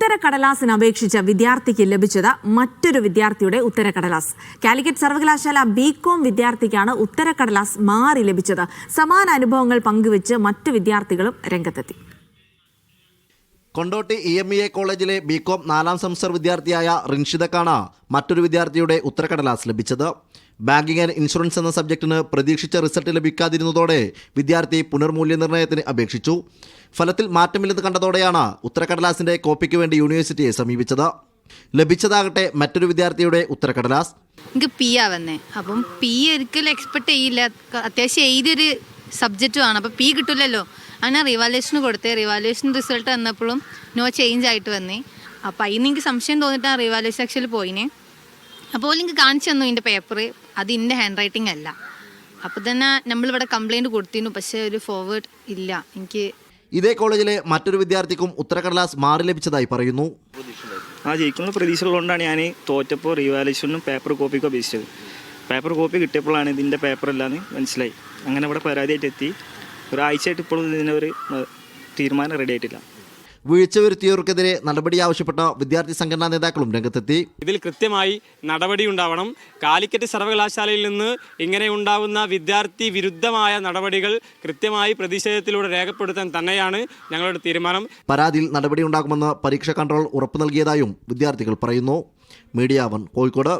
ഉത്തരക്കടലാസിന് അപേക്ഷിച്ച വിദ്യാർത്ഥിക്ക് ലഭിച്ചത് മറ്റൊരു വിദ്യാർത്ഥിയുടെ ഉത്തരക്കടലാസ്. കാലിക്കറ്റ് സർവകലാശാല ബികോം വിദ്യാർത്ഥിക്കാണ് ഉത്തരക്കടലാസ് മാറി ലഭിച്ചത്. സമാന അനുഭവങ്ങൾ പങ്കുവെച്ച് മറ്റു വിദ്യാർത്ഥികളും രംഗത്തെത്തി. കൊണ്ടോട്ടി EMEA കോളേജിലെ ബികോം 4ാം സെമസ്റ്റർ വിദ്യാർത്ഥിയായ റിൻഷിദക്കാണ് മറ്റൊരു വിദ്യാർത്ഥിയുടെ ഉത്തരക്കടലാസ് ലഭിച്ചത്. ബാങ്കിംഗ് ആൻഡ് ഇൻഷുറൻസ് എന്ന സബ്ജക്റ്റിന് പ്രതീക്ഷിച്ച റിസൾട്ട് ലഭിക്കാതിരുന്നതോടെ വിദ്യാർത്ഥി പുനർമൂല്യനിർണ്ണയത്തിന് അപേക്ഷിച്ചു. ഫലത്തിൽ മാറ്റമില്ലെന്ന് കണ്ടതോടെയാണ് ഉത്തരക്കടലാസിന്റെ കോപ്പിക്ക് വേണ്ടി യൂണിവേഴ്സിറ്റിയെ സമീപിച്ചത്. ലഭിച്ചതാകട്ടെ മറ്റൊരു വിദ്യാർത്ഥിയുടെ ഉത്തരക്കടലാസ്. എനിക്ക് പി ആവുന്നേ, അപ്പം പി ഒരിക്കലും എക്സ്പെക്ട് ചെയ്യില്ല. അത്യാവശ്യം എഴുതിയൊരു സബ്ജക്റ്റുമാണ്, അപ്പോൾ പി കിട്ടില്ലല്ലോ. അങ്ങനെ റിവാലുവേഷന് കൊടുത്തേ. റിവാലുവേഷൻ റിസൾട്ട് വന്നപ്പോഴും നോ ചേഞ്ച് ആയിട്ട് വന്നേ. അപ്പോൾ അതിന് എനിക്ക് സംശയം തോന്നിയിട്ട് ആ റിവാലുവേഷൻ സെക്ഷനിൽ പോയിനെ. അപ്പോൾ എനിക്ക് കാണിച്ചു തന്നു ഇതിൻ്റെ പേപ്പർ, അത് എൻ്റെ ഹാൻഡ് റൈറ്റിംഗ് അല്ല. അപ്പോൾ തന്നെ നമ്മളിവിടെ കംപ്ലയിൻറ്റ് കൊടുത്തിരുന്നു, പക്ഷേ ഒരു ഫോർവേഡ് ഇല്ല. എനിക്ക് ഇതേ കോളേജിലെ മറ്റൊരു വിദ്യാർത്ഥിക്കും ഉത്തരക്കടലാസ് മാറി ലഭിച്ചതായി പറയുന്നു. ജയിക്കുന്ന പ്രതീക്ഷകളുകൊണ്ടാണ് ഞാൻ തോറ്റപ്പോൾ റിവാലുവേഷനും പേപ്പർ കോപ്പിക്കും അപേക്ഷിച്ചത്. പേപ്പർ കോപ്പി കിട്ടിയപ്പോഴാണ് ഇതിൻ്റെ പേപ്പറല്ലാന്ന് മനസ്സിലായി. അങ്ങനെ ഇവിടെ പരാതിയായിട്ട് എത്തി. ഒരാഴ്ചയായിട്ട് ഇപ്പോഴും ഇതിനൊരു തീരുമാനം റെഡി ആയിട്ടില്ല. വീഴ്ച വരുത്തിയവർക്കെതിരെ നടപടി ആവശ്യപ്പെട്ട വിദ്യാർത്ഥി സംഘടനാ നേതാക്കളും രംഗത്തെത്തി. ഇതിൽ കൃത്യമായി നടപടി ഉണ്ടാവണം. കാലിക്കറ്റ് സർവകലാശാലയിൽ നിന്ന് ഇങ്ങനെ ഉണ്ടാകുന്ന വിദ്യാർത്ഥി വിരുദ്ധമായ നടപടികൾ കൃത്യമായി പ്രതിഷേധത്തിലൂടെ രേഖപ്പെടുത്താൻ തന്നെയാണ് ഞങ്ങളുടെ തീരുമാനം. പരാതിയിൽ നടപടി ഉണ്ടാകുമെന്ന് പരീക്ഷ കൺട്രോൾ ഉറപ്പു നൽകിയതായും വിദ്യാർത്ഥികൾ പറയുന്നു. മീഡിയ 1 കോഴിക്കോട്.